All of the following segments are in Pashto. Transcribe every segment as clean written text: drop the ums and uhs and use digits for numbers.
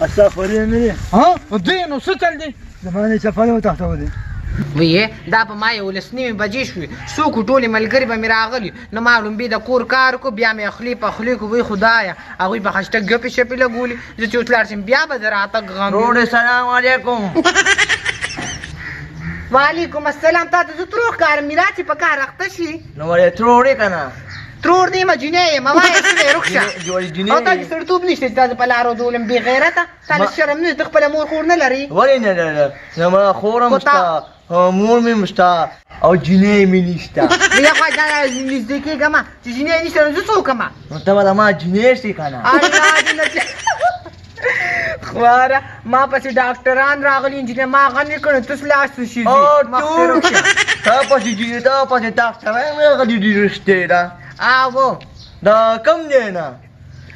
السفرين مني ها دوی نو څه چل دی زمانه چپلې وتښتولې وی دا په ما 11 بجې شوې څوک ټولې ملګري به مې راغلي نو ما لومبې د کور کار کو بیا مې اخلي پخلی کو وی خدایا هغوی به خشته ګپې شپې لګولي زه چې اوس لاړ شم بیا به د راتګ غم روډ سلام علیکم وعلیکم السلام تا ته زه تروح کارم میرا چې په کار اخته شي نو ولې تروړې که نه ترور دی ما جنې یم وایه څه دی رخشه جوړې جنې او تا کې سړتوب نشته چې تاسو په لارو دولم بې غیرته تا له شرم نه د خپله مور خور نه لري ولې نه لرله زما خورم شته مور مې شته او جنې مې نشته بیا خوا دا نږدې کېږه ما چې جنې نشته نو زه څه وکړم نو ته به د ما جنې شې که نه الله دې نه خواره ما پسې ډاکټران راغلي نجونې ما هغه نه کړو ته لاس شي تا پسې جنې تا پسې ډاکټران راغلي دي رښتې ده او دا کم دی نه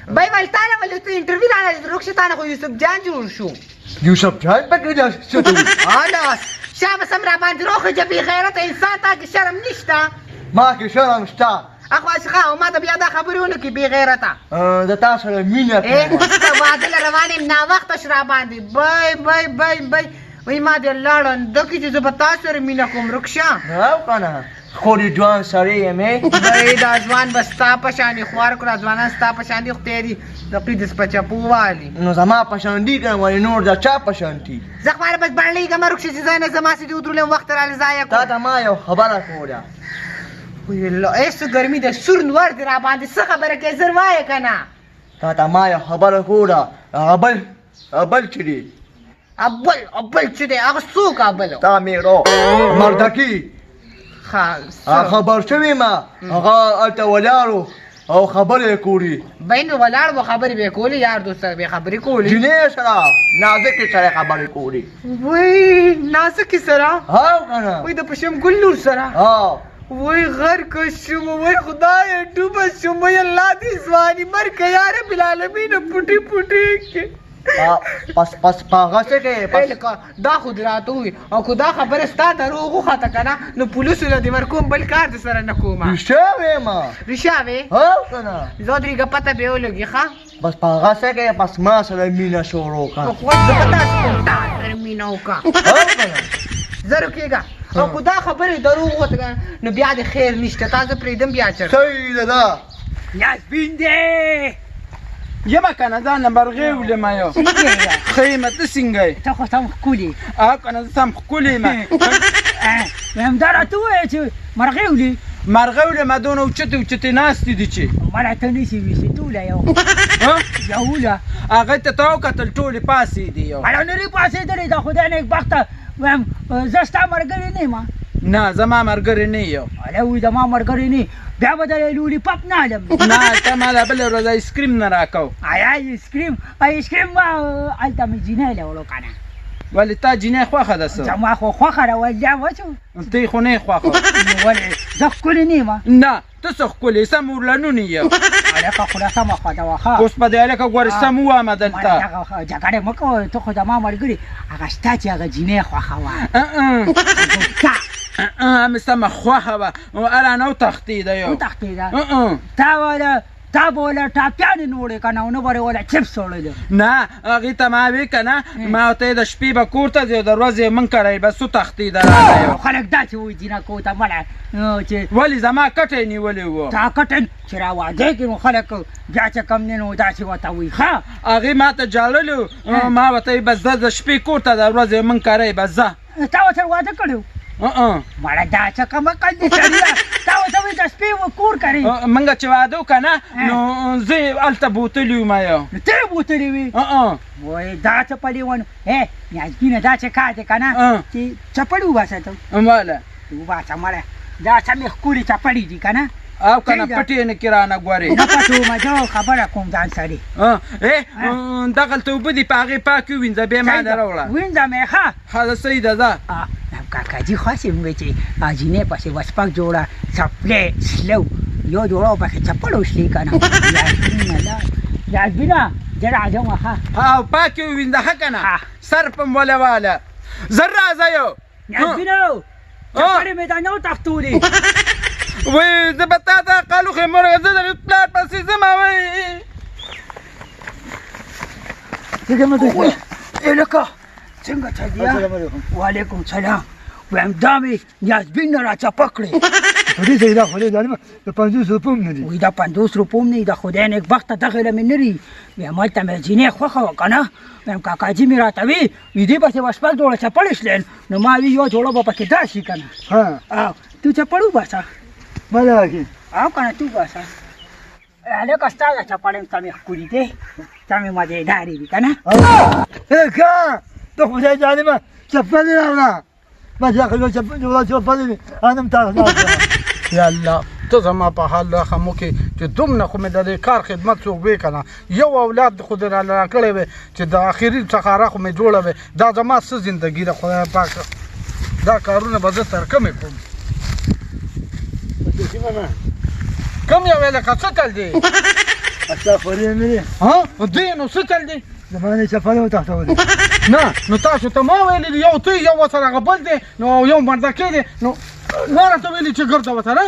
بای ول تا نه ولې ته انټرویو راغلی رخصه تا نه خو یوسف جان جوړ شو یوسف جان پکې دا څه ته خلاص شابه سم را باندې روخه چې بې غیرته انسان تا کې شرم نشته ما کې شرم شته اخوا څخه او ما ته بیا دا خبرې ونه کړي بې غیرته د تا سره مینه کوم ته واده له روان یم ناوخته شو را باندې بای وایي ما دې لاړنده کړي چې زه به تا سره مینه کوم رخصه او که نه خو دې ځوان سړی یم بای دا ځوان به ستا په شانې خوار کړه ځوانان ستا په شان دي خدای دې د قیدس په چپو والي نو زما په شان دي که ولې نور د چا په شان دي زه خو بس بڼلېږم رخصه چې ځای نه زما سې دې ودرولم وخت راله ضایع تا ته ما یو خبره کوله وی الله ای څه ګرمي ده سور نور دې را باندې څه خبره کوې زر وایه که نه تا ته ما یو خبره کوله هغه بل چې دی ابل چې دی هغه څوک ابل تا میرو مردکي خبر شوی ما هغه هلته ولاړو او خبرې یې کولې بی نو ولاړ و خبرې به یې کولې یار دوست سره به یې خبرې کولې جنې سره نازکې سره خبرې کولې وی نازکې سره هاو که نه وی د پشم ګل نور سره وی غرق شوم وی خدای ډوبه شوم وی الله دې ځواني مرګه یا رب العالمین پټي پس پاغه څه کوې دا خو دې راته ووایي او که دا خبره ستا دروغ وخته که نه نو پولیسو له دې ورکوم بل کار د سره نه کومه رښتیا ویمه رښتیا وې هو که نه زه درېږه پته به یې ولګي ښه بس پاغه څه کوې پس ما سره مینه شروع کړه خو زه به تاسو کوم تا سره مینه وکړه هو که نه زه رکېږه او که دا خبرې دروغ وته نو بیا د خیر نشته تا زه پرېږدم بیا چېرته صحیح ده دا یاسمین دی یمه که نه ځان له مرغۍ ولېمه یو ښه یمه ته څنګه یې ته خو سم ښکلې او که نه زه سم ښکلې یمه همدا راته ووایه چې مرغۍ ولې مرغۍ ولېمه دونه اوچتې ناستې دي چې مړه ته نشي ویسې ټوله یوله هغې ته تا وکتل ټولې پاسېدې یو مړه نرې پاسېدلې ده خدای نېکبخته وایم زه ستا ملګرې نه یم نه زما ملګرې نه یو هله وایي زما ملګرې نه بیا به درې لولیپاپ نه علم نه ته ما له بله ورځ ایسکریم نه راکو ایسکریم هلته مې جینۍ لولو که نه ولې تا جینۍ خوښه ده څه زما خو خوښه ده وجه وچو ته یې خو نه یې خوښه ولې زه ښکلې نه یم نه ته څه ښکلې سم ورلنونې یو هلکه خو له سمه خوا ده وښه اوس په دې هلکه ګورې سم ووامه دلته جګړې مه کوه ته خو زما ملګري هغه شته چې هغه جینۍ خوښه وه مې سمه خوښه وه هله نه وتښتېده یو وتښتېده تا به وله ټاپیانې نه وړې که نه او نه به یې وله چپس وړلې نه هغې ته ما وې که نه ما ورته د شپې به کور ته ځې او د ورځې یې مونږ کړی بس وتښتېده راله یو خلک داسې وایي جینه کو ته مړه چې ولې زما کټه یې نیولې وه تا کټن چې را واده کړي نو خلک بیا چې کم دی نو داسې ورته وایي ښه هغې ما ته جاړلې ما ورته وایي بس زه د شپې کور ته د ورځې یې مونږ کړی بس ځه تا ورسره واده کړی مړه دا څه کم عقل دي سړیه تا ورته وایي د شپې و کور کوي مونږ چې واده وکړه نه نو زه یې هلته بوتلي وم یو نو ته یې بوتلې وې وایي دا څه پلې ونه نیازبینه دا څه کار دی که نه چې چپړې وباسه ته واله وباسه مړه دا سمې ښکلې چپړې دي که نه او که نه پټې نه کې رانه ګورې نه پټومه زه خبره کوم ځان سړي دغلته اوبه دي په هغې پاکې ووینځه بیا ما نه راوړه وینځم یې ښه ښه صحیح ده ځه کاکاجي خوښ یم چې جینۍ پسې وسپک جوړه څپلې سلو یو جوړه او پکې چپړ وشلې که نه یاسمینه زه راځم ښه او پاکې ووینځه ښه که نه سر په م ولواله زر راځه یو یاسمینه چپړې مې دا نه وتښتولې وی زه به تا ته قالو خې مرغه زه د پلار پسې ځم څنګه مته لکه څنګه چل دی السلام علیکم وعلیکم سلام وایم دا مې یاسبین نه راچپه کړې په دې ځای دا خو دې ظالمه د 500 روپۍ هم نه دي وایي دا 50 روپۍ هم نه دي د خدای نیکبخته دغې له مې نه دي وایم هلته مې جینۍ خوښه وه که نه وایم کاکاجي مې راته وي دې پسې به شپږ جوړه چپړې شلېل نو ما وي یوه جوړه به پکې درشي که نه ها او تو چپړ وباسه ما دا کې او که نه تو وباسه هلکه ستا د چپړې ته مې ښکلي دی ته مې مزېدارې وي که نه کا د خدای ظالمه چپل راوړه ما چې خلک چپل انم تاسو یا الله ته زما په حال رحم وکړې چې دومره خو مې د دې کار خدمت څوک وی که نه یو اولاد خو دې را کړی وی چې د آخري څخاره خو مې جوړه وی دا زما څه زندګي ده خدای پاک دا کارونه به زه ترکمې کوم کم یو لکه څه چل دی استغفرالله مې ها دې نو څه چل دی زمانه چپل وتښتولې نه نو تاسو ته ما ویلي دي یو ته یو ورسره هغه بل دی نو یو مردکې دی نو ما راته ویلي چې ګرده ورسره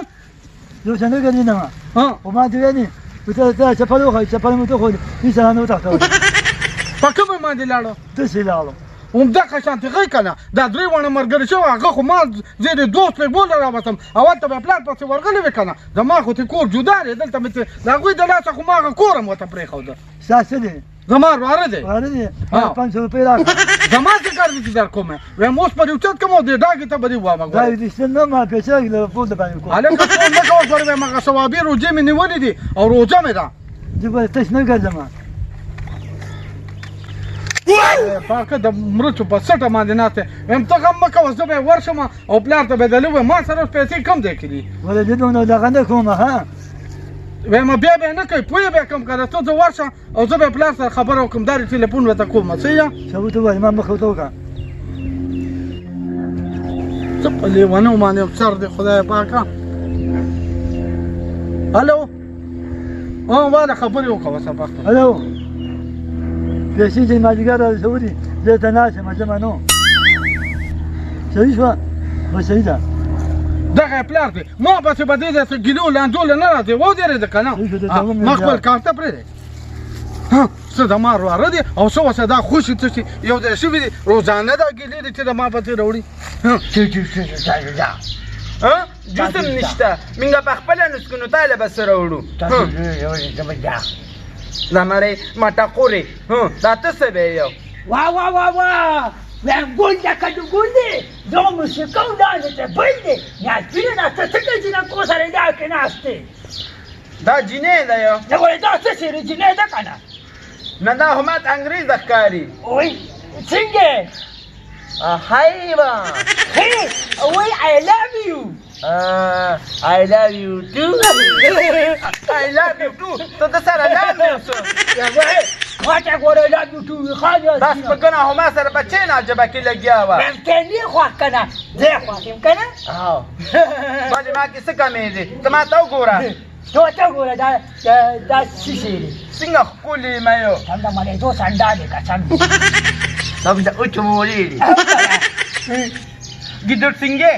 زه څنګه ګرځې نه ما ها او ما دې ویلي ته چپل وخوې چپل مې وتښتولې هېڅ نه وتښتولې په کومه باندې لاړو داسې لاړم همدغه شانتې غی که نه دا درې واړه ملګري شوي هغه خو ما زه د دوست لیک بوله راوتم او هلته به پلار پسې ورغلی وې که نه زما خو ترې کور جدا دی دلته مې د هغوی د لاسه خو ما هغه کور هم ورته پرېښوده ستا څه دی زما واره دی واره دی 500 روپۍ راکړه زما څه کار دی چې در کومه وایم اوس پر یو چت کوم او دې ډاګې ته به دې ووایم دا رښتیا نه ما پیسې له پول د باندې کوم هلکه فون نه کوه ګورې وایم هغه ثوابي روجې مې نیولې دي او روژه مې ده زه به تش نه ګرځم پاکه د مرچو په سټه باندې ناست وایم ته غم مه کوه زه به یې ورشم او پلار ته به یې دلې ووایم ما سره اوس پیسې کم ځای کې دي ولې دې نو دغه نه کوم ها وایم بیا به یې نه کوي پوه یې بیا کوم که نه ته زه ورشه او زه به یې پلار سره خبره وکړم دا دې ټلیفون ورته کوم څه یې ثبوت ووایي ما مخ ورته وکړه څه په لیونیو باندې سر دی خدای پاکه هلو واده خبرې وکړه اوس وخت هلو پیسې چې مازدیګر را رسولي زه ته ناست یم ځمه نو صحیح شوه نو صحیح ده دغه یې پلار دی ما پسې به دې داسې ګیلو لانجو له نه راځې ودرېده که نه ما خپل کار ته پرېږدی څه د ما واره دی او څه وسه دا خوشي څه شي یو ځای شوي دي روزانه دا ګیلې دي چې د ما پسې راوړي جسم نشته منګه په خپله نسکو نو تاله به سره وړو زمری مټقورې دا ته څه به یو واه واه واه واه وایم ګل ده که د ګل دی زه موسیقه ولاړې ته بل دی یاسمینه دا ته څنګه جینکو سره دا کې ناست دی دا جینۍ ده یو زه وایي دا څه شی جینۍ ده که نه نه دا خو ماته انګریزه ښکاري وایي څنګه حیوان Hey, wait, I love you. I love you too. I love you too. ته د سره love you څه What I got I love you too. خاله بس په ګناه خو ما سره په چین عجبه کې لګیا وه ممکني خوښ که نه زه خوښ یم که نه باندې ما کې څه کمې دي ته ما ته وګوره ته ګوره دا څه شی دی څنګه ښکلې یم یو هم د ملیدو سنډا دی که څنګه هم د اوچو مولې دي ګیدړ څنګه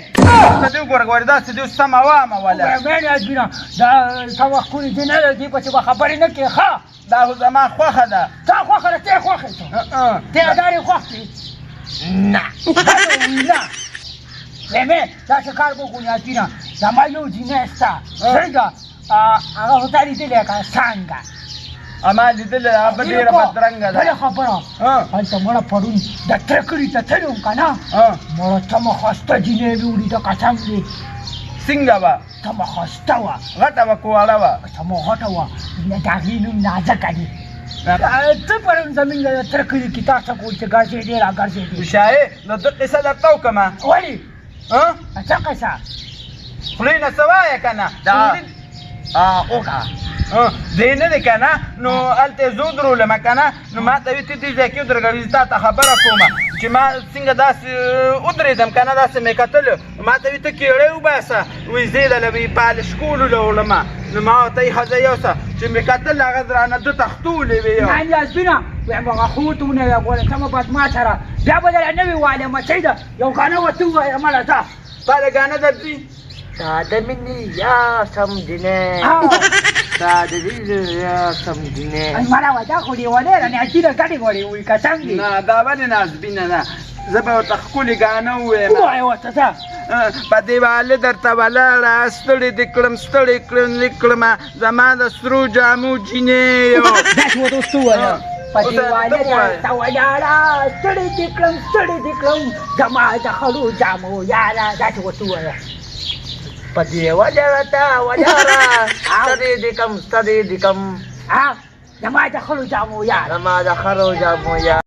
ته دې وګوره ګورې داسې دې اوس سمه وامه وله مېنې ازمینه دا ته وخت ښکلې دې نه لګي پسې به خبرې نه کوې ښه دا خو زما خوښه ده تا خوښه ده ته خوښ یې ته ادارې خوښ دي نه نه مېمې داسې کار وکړو ازمینه زما یو جینۍ شته څنګه هغه خو تا لیدلې که څنګه اما لیدلې هغه به ډېره بدرنګه ده بله خبره هلته مړه پرون د ترکړي ته تللی وم که نه مړه تمه ښایسته جینۍ مې ولیده قسم دې څنګه وه تمه ښایسته وه غټه وه که واړه وه تمه غټه وه د هغې نوم نازکه دی ته پرون زمونږ د ترکړي کې تا څه کول چې ګرځېدې را ګرځېدې شاعر نو ده قصه درته وکړمه ولې څه قصه خولې نه څه وایه که نه وکړه دی نه دی که نه نو هلته یې زه ودرولم که نه نو ما ته وي ته دې ځای کې ودرېږه زه تا ته خبره کومه چې ما څنګه داسې ودرېدم که نه داسې مې کتلو ما ته وي ته کېړی وباسه وایي زه یې دله وي پالش کولو له وړمه نو ما ورته وایي ښځه یوسه چې مې کتل هغه درانه ده تختولې وې یو یعنې ازبینه وایم هغه ښه ورته ونه ویه ګوره سمه بدما سره بیا به دله نه وي ویلی مچۍ ده یو ګانه ورته ووایه مړه ځه تا د ګانه درځي دا د مینې یا سم جینۍ دا د دې سم دینه ای مالا ودا خو دی ولې نه اچیره کړي غوړي وي که څنګه نه دا باندې نازبینه نه زه به ورته ښکلې ګانه ووایم وای ورته څه په دیواله درته ولاړه ستړې دې کړم ستړې کړمه زما د سرو جامو جینۍ داسې ورته اوس څه ووایه په دیواله درته ولاړه ستړې دې کړم زما د خړو جامو یاره داسې ورته ووایه په دیواله درته ولاړه ستړې دې کم زما د خړو جامو یاره زما د خرو جامو یا